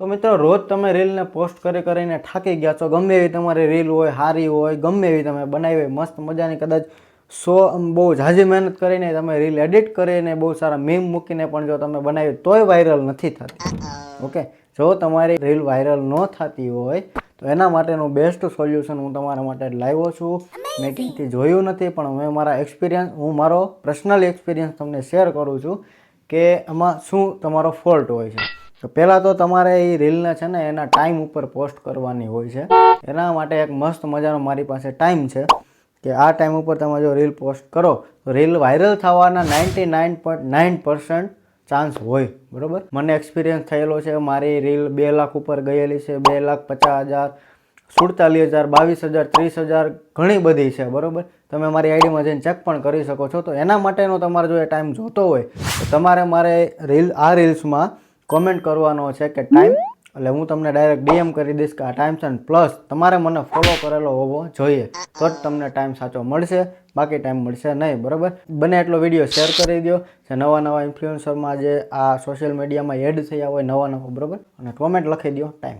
તો મિત્રો રોજ તમે રીલને પોસ્ટ કરીને થાકી ગયા છો, ગમે એવી તમારી રીલ હોય, સારી હોય, ગમે એવી તમે બનાવી હોય, મસ્ત મજાની, કદાચ બહુ ઝાઝી મહેનત કરીને તમે રીલ એડિટ કરીને બહુ સારા મીમ મૂકીને પણ જો તમે બનાવી તોય વાયરલ નથી થતી. ઓકે, જો તમારી રીલ વાયરલ ન થતી હોય તો એના માટેનું બેસ્ટ સોલ્યુશન હું તમારા માટે લાવ્યો છું. મેં ક્યાંથી જોયું નથી, પણ મેં મારા એક્સપિરિયન્સ, હું મારો પર્સનલ એક્સપિરિયન્સ તમને શેર કરું છું કે આમાં શું તમારો ફોલ્ટ હોય છે. તો પહેલાં તો તમારે એ રીલને છે ને એના ટાઈમ ઉપર પોસ્ટ કરવાની હોય છે. એના માટે એક મસ્ત મજાનો મારી પાસે ટાઈમ છે કે આ ટાઈમ ઉપર તમે જો રીલ પોસ્ટ કરો તો રીલ વાયરલ થવાના 99.9% ચાન્સ હોય. બરાબર, મને એક્સપિરિયન્સ થયેલો છે. મારી રીલ 2 લાખ ઉપર ગયેલી છે, 2,50,000, 47,000, 22,000, 30,000, ઘણી બધી છે. બરાબર, તમે મારી આઈડીમાં જઈને ચેક પણ કરી શકો છો. તો એના માટેનો તમારે જો એ ટાઈમ જોતો હોય તો તમારે મારે રીલ્સમાં કોમેન્ટ કરવાનો છે કે ટાઈમ, એટલે હું તમને ડાયરેક્ટ ડીએમ કરી દઈશ કે આ ટાઈમ છે, પ્લસ તમારે મને ફોલો કરેલો હોવો જોઈએ, તો જ તમને ટાઈમ સાચો મળશે, બાકી ટાઈમ મળશે નહીં. બરાબર, બને એટલો વિડીયો શેર કરી દો જે નવા ઇન્ફ્લુએન્સરમાં જે આ સોશિયલ મીડિયામાં એડ થયા હોય નવા, બરાબર, અને કોમેન્ટ લખી દો ટાઈમ.